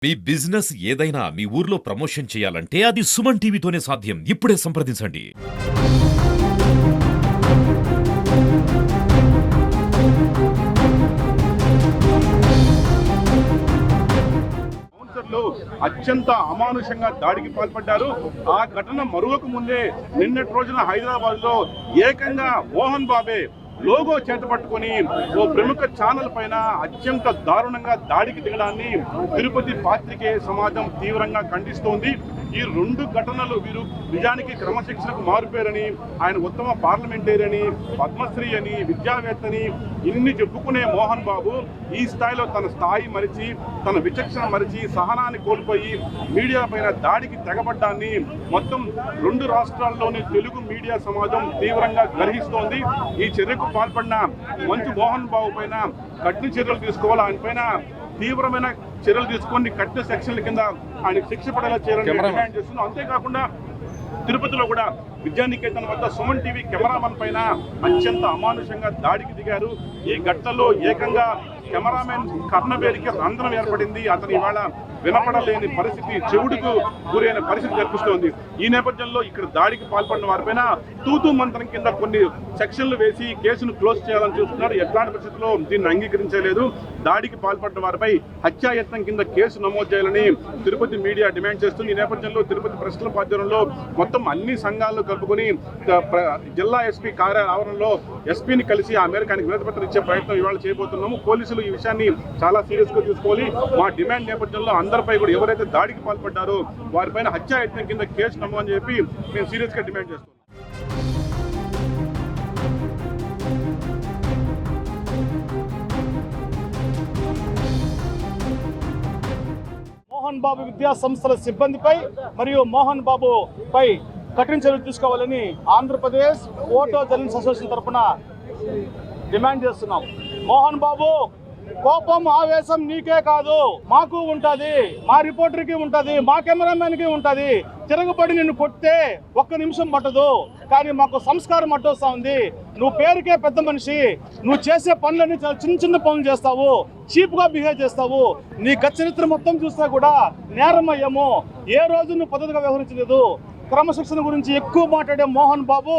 మీ business ఏదైనా మీ ఊర్లో promotion చేయాలంటే అది సుమన్ టీవీతోనే సాధ్యం. ఇప్పుడే సంప్రదించండి. కౌన్సిలర్లు అత్యంత అమానుషంగా దాడికి పాల్పడ్డారు. ఆ ఘటన మరొక ముందే నిన్నటి రోజున హైదరాబాద్ లో ఏకంగా మోహన్ బాబే లోగో చేత పట్టుకొని ఓ ప్రముఖ ఛానల్ పైన అత్యంత దారుణంగా దాడికి దిగడాన్ని తిరుపతి పాత్రికేయ సమాజం తీవ్రంగా ఖండిస్తోంది. ఈ రెండు ఘటనలు వీరు నిజానికి క్రమశిక్షణకు మారుపేరని, ఆయన ఉత్తమ పార్లమెంటేరియని, పద్మశ్రీ అని, విద్యావేత్తని ఇన్ని చెప్పుకునే మోహన్ బాబు ఈ స్థాయిలో తన స్థాయి మరిచి, తన విచక్షణ మరిచి, సహనాన్ని కోల్పోయి మీడియా పైన దాడికి తెగబడ్డాన్ని మొత్తం రెండు రాష్ట్రాల్లోని తెలుగు మీడియా సమాజం తీవ్రంగా గర్హిస్తోంది. ఈ చర్యకు పాల్పడిన మంచు మోహన్ బాబు పైన కఠిన చర్యలు తీసుకోవాలి, ఆయన పైన తీవ్రమైన చర్యలు తీసుకొని కఠిన సెక్షన్ల కింద ఆయనకు శిక్ష పడేలా చేయాలని డిమాండ్ చేస్తున్నాం. అంతేకాకుండా తిరుపతిలో కూడా విద్యానికేతన్ వద్ద సుమన్ టీవీ కెమెరామన్ పైన అత్యంత అమానుషంగా దాడికి దిగారు. ఈ ఘటనలో ఏకంగా కెమెరామెన్ కర్ణవేలికి రంధ్రం ఏర్పడింది. అతను ఇవాళ వినపడలేని పరిస్థితి, చెవుడుకు గురైన పరిస్థితి కనిపిస్తోంది. ఈ నేపథ్యంలో ఇక్కడ దాడికి పాల్పడిన వారిపైన తూతూ మంత్రం కింద కొన్ని సెక్షన్లు వేసి కేసును క్లోజ్ చేయాలని చూస్తున్నారు. ఎట్లాంటి పరిస్థితుల్లో దీన్ని అంగీకరించలేదు. దాడికి పాల్పడిన వారిపై హత్యాయత్నం కింద కేసు నమోదు చేయాలని తిరుపతి మీడియా డిమాండ్ చేస్తుంది. ఈ నేపథ్యంలో తిరుపతి ప్రెస్ క్లబ్ ఆధ్వర్యంలో మొత్తం అన్ని సంఘాలను కలుపుకొని జిల్లా ఎస్పీ కార్యాలయ ఆవరణలో ఎస్పీని కలిసి ఆ మేరకు ఆయనకు వినతిపత్రం ఇచ్చే ప్రయత్నం ఇవాళ చేయబోతున్నాము. పోలీసులు ఈ విషయాన్ని చాలా సీరియస్ గా తీసుకోవాలి. మా డిమాండ్ నేపథ్యంలో అందరిపై కూడా ఎవరైతే దాడికి పాల్పడ్డారో వారిపైన హత్యాయత్నం కింద కేసు నమోదు అని చెప్పి మేము సీరియస్ గా డిమాండ్ చేస్తున్నాం. మోహన్ బాబు విద్యా సంస్థల సిబ్బందిపై మరియు మోహన్ బాబు పై కఠిన చర్యలు తీసుకోవాలని ఆంధ్రప్రదేశ్ ఫోటో జర్నలిస్ట్ అసోసియేషన్ తరఫున డిమాండ్ చేస్తున్నాం. మోహన్ బాబు, కోపం ఆవేశం నీకే కాదు, మాకు ఉంటది, మా రిపోర్టర్కి ఉంటది, మా కెమెరామెన్కి ఉంటది. తిరగబడి నిన్ను కొట్టే ఒక్క నిమిషం పట్టదు, కానీ మాకు సంస్కారం అడ్డొస్తా ఉంది. నువ్వు పేరుకే పెద్ద మనిషి, నువ్వు చేసే పనులన్నీ చాలా చిన్న చిన్న పనులు చేస్తావు, చీప్గా బిహేవ్ చేస్తావు. నీ చరిత్ర మొత్తం చూస్తే కూడా నేరమయ్యాము. ఏ రోజు నువ్వు పద్ధతిగా వ్యవహరించలేదు. క్రమశిక్షణ గురించి ఎక్కువ మాట్లాడే మోహన్ బాబు,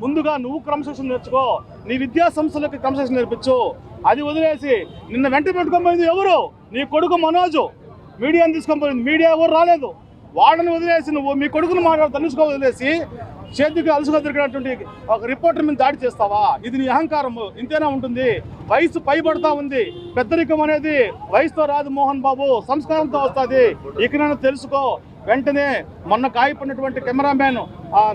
ముందుగా నువ్వు క్రమశిక్షణ నేర్చుకో, నీ విద్యా సంస్థలకు క్రమశిక్షణ నేర్పించు. అది వదిలేసి నిన్న వెంట పెట్టుకోబోయింది ఎవరు? నీ కొడుకు మనోజు. మీడియాని తీసుకొని పోయింది, మీడియా ఎవరు రాలేదు. వాళ్ళని వదిలేసి నువ్వు మీ కొడుకును తనుసుకో వదిలేసి చేతికి అలుసుగా తిరిగినటువంటి ఒక రిపోర్టర్ మీద దాడి చేస్తావా? ఇది నీ అహంకారము. ఇంతేనా ఉంటుంది? వయసు పైబడతా ఉంది. పెద్దరికం అనేది వయసుతో రాదు మోహన్ బాబు, సంస్కారంతో వస్తుంది. ఇకనైనా తెలుసుకో. వెంటనే మొన్న గాయపడినటువంటి కెమెరామ్యాన్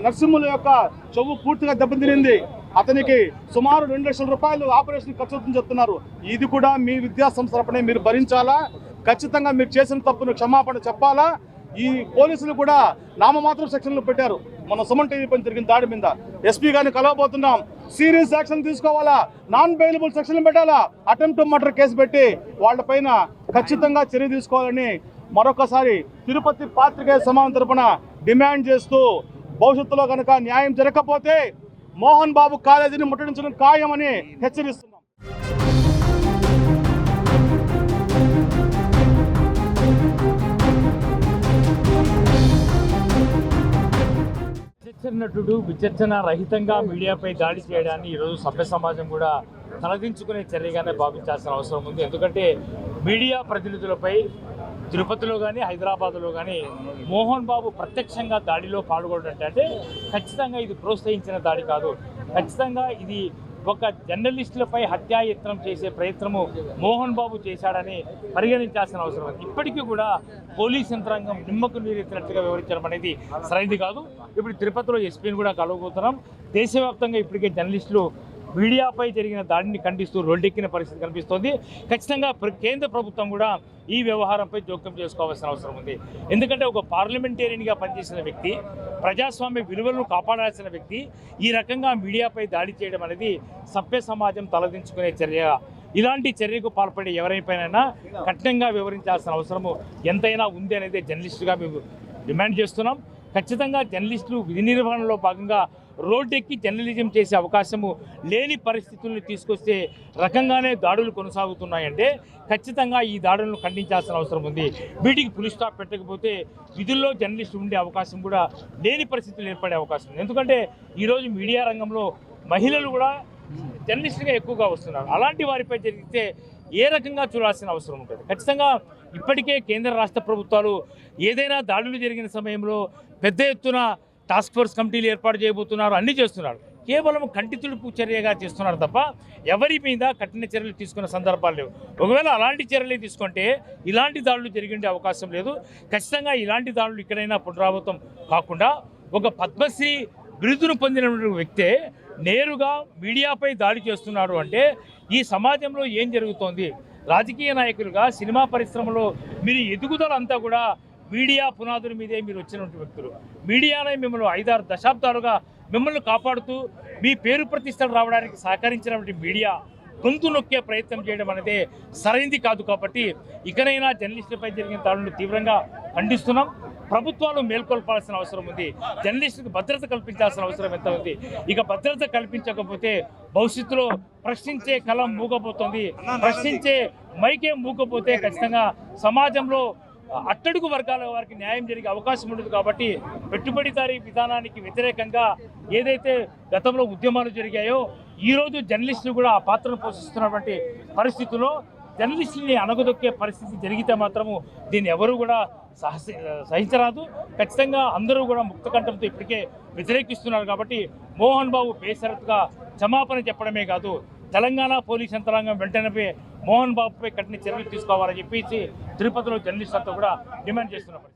నరసింహుల యొక్క చెవు పూర్తిగా దెబ్బతినింది. అతనికి సుమారు 2 లక్షల రూపాయలు ఆపరేషన్ ఖర్చు అవుతుందని చెప్తున్నారు. ఇది కూడా మీ విద్యా సంస్థలపై మీరు భరించాలా? ఖచ్చితంగా మీరు చేసిన తప్పును క్షమాపణ చెప్పాలా? ఈ పోలీసులు కూడా నామమాత్రం సెక్షన్లు పెట్టారు. మన సుమన్ టీవీ పైన జరిగిన దాడి మీద ఎస్పీ గారిని కలవబోతున్నాం. సీరియస్ యాక్షన్ తీసుకోవాలా? నాన్ బెయిలబుల్ సెక్షన్లు పెట్టాలా? అటెంప్ట్ టు మర్డర్ కేసు పెట్టి వాళ్ళపైన ఖచ్చితంగా చర్య తీసుకోవాలని మరొకసారి తిరుపతి పాత్రికేయ సమాజం తరపున డిమాండ్ చేస్తూ, భవిష్యత్తులో కనుక న్యాయం జరగకపోతే మోహన్ బాబు కాలేజీని ముట్టడించడం ఖాయమని హెచ్చరిస్తున్నాం. నటుడు విచక్షణ రహితంగా మీడియాపై దాడి చేయడాన్ని ఈరోజు సభ్య సమాజం కూడా తలదించుకునే చర్యగానే భావించాల్సిన అవసరం ఉంది. ఎందుకంటే మీడియా ప్రతినిధులపై తిరుపతిలో కానీ హైదరాబాద్లో కానీ మోహన్ బాబు ప్రత్యక్షంగా దాడిలో పాల్గొనడం అంటే ఖచ్చితంగా ఇది ప్రోత్సహించిన దాడి కాదు. ఖచ్చితంగా ఇది ఒక జర్నలిస్టులపై హత్యాయత్నం చేసే ప్రయత్నము మోహన్ బాబు చేశాడని పరిగణించాల్సిన అవసరం ఉంది. ఇప్పటికీ కూడా పోలీస్ యంత్రాంగం నిమ్మకు నీరెత్తినట్టుగా వివరించడం అనేది సరైనది కాదు. ఇప్పుడు తిరుపతిలో ఎస్పీని కూడా కలవబోతున్నాం. దేశవ్యాప్తంగా ఇప్పటికే జర్నలిస్టులు మీడియాపై జరిగిన దాడిని ఖండిస్తూ రోడ్డెక్కిన పరిస్థితి కనిపిస్తోంది. ఖచ్చితంగా కేంద్ర ప్రభుత్వం కూడా ఈ వ్యవహారంపై జోక్యం చేసుకోవాల్సిన అవసరం ఉంది. ఎందుకంటే ఒక పార్లమెంటేరియన్గా పనిచేసిన వ్యక్తి, ప్రజాస్వామ్య విలువలను కాపాడాల్సిన వ్యక్తి ఈ రకంగా మీడియాపై దాడి చేయడం అనేది సభ్య సమాజం తలదించుకునే చర్య. ఇలాంటి చర్యకు పాల్పడే ఎవరైనా కఠినంగా వివరించాల్సిన అవసరము ఎంతైనా ఉంది అనేది జర్నలిస్టుగా మేము డిమాండ్ చేస్తున్నాం. ఖచ్చితంగా జర్నలిస్టులు విధి నిర్వహణలో భాగంగా రోడ్డెక్కి జర్నలిజం చేసే అవకాశము లేని పరిస్థితుల్ని తీసుకొస్తే రకంగానే దాడులు కొనసాగుతున్నాయంటే ఖచ్చితంగా ఈ దాడులను ఖండించాల్సిన అవసరం ఉంది. వీటికి పులి స్టాప్ పెట్టకపోతే విధుల్లో జర్నలిస్టు ఉండే అవకాశం కూడా లేని పరిస్థితులు ఏర్పడే అవకాశం ఉంది. ఎందుకంటే ఈరోజు మీడియా రంగంలో మహిళలు కూడా జర్నలిస్టుగా ఎక్కువగా వస్తున్నారు. అలాంటి వారిపై జరిగితే ఏ రకంగా చూడాల్సిన అవసరం ఉంటుంది. ఖచ్చితంగా ఇప్పటికే కేంద్ర రాష్ట్ర ప్రభుత్వాలు ఏదైనా దాడులు జరిగిన సమయంలో పెద్ద ఎత్తున టాస్క్ ఫోర్స్ కమిటీలు ఏర్పాటు చేయబోతున్నారు, అన్నీ చేస్తున్నారు. కేవలం కంటి తుడుపు చర్యగా చేస్తున్నారు తప్ప ఎవరి మీద కఠిన చర్యలు తీసుకున్న సందర్భాలు లేవు. ఒకవేళ అలాంటి చర్యలు తీసుకుంటే ఇలాంటి దాడులు జరిగే అవకాశం లేదు. ఖచ్చితంగా ఇలాంటి దాడులు ఇక్కడైనా పునరావృతం కాకుండా ఒక పద్మశ్రీ బిరుదును పొందిన వ్యక్తే నేరుగా మీడియాపై దాడి చేస్తున్నాడు అంటే ఈ సమాజంలో ఏం జరుగుతోంది? రాజకీయ నాయకులుగా సినిమా పరిశ్రమలో మీరు ఎదుగుదల అంతా కూడా మీడియా పునాదుల మీదే మీరు వచ్చినటువంటి వ్యక్తులు. మీడియానే మిమ్మల్ని 5-6 దశాబ్దాలుగా మిమ్మల్ని కాపాడుతూ మీ పేరు ప్రతిష్టలు రావడానికి సహకరించినటువంటి మీడియా గొంతు నొక్కే ప్రయత్నం చేయడం అనేది సరైంది కాదు. కాబట్టి ఇకనైనా జర్నలిస్టులపై జరిగిన దాడులను తీవ్రంగా ఖండిస్తున్నాం. ప్రభుత్వాలు మేల్కొల్పాల్సిన అవసరం ఉంది. జర్నలిస్టులకు భద్రత కల్పించాల్సిన అవసరం ఎంత ఉంది. ఇక భద్రత కల్పించకపోతే భవిష్యత్తులో ప్రశ్నించే కలం మూగపోతుంది. ప్రశ్నించే మైకే మూగపోతే ఖచ్చితంగా సమాజంలో అట్టడుగు వర్గాల వారికి న్యాయం జరిగే అవకాశం ఉండదు. కాబట్టి పెట్టుబడిదారీ విధానానికి వ్యతిరేకంగా ఏదైతే గతంలో ఉద్యమాలు జరిగాయో ఈరోజు జర్నలిస్టులు కూడా ఆ పాత్రను పోషిస్తున్నటువంటి పరిస్థితుల్లో జర్నలిస్టుల్ని అణగదొక్కే పరిస్థితి జరిగితే మాత్రము దీన్ని ఎవరు కూడా సహించరాదు. ఖచ్చితంగా అందరూ కూడా ముక్తకంఠంతో ఇప్పటికే వ్యతిరేకిస్తున్నారు. కాబట్టి మోహన్ బాబు బేషరతుగా క్షమాపణ చెప్పడమే కాదు, తెలంగాణ పోలీస్ యంత్రాంగం వెంటనే మోహన్ బాబుపై కఠిన చర్యలు తీసుకోవాలని చెప్పేసి తిరుపతిలో జర్నలిస్ట్ అంతా కూడా డిమాండ్ చేస్తున్నారు.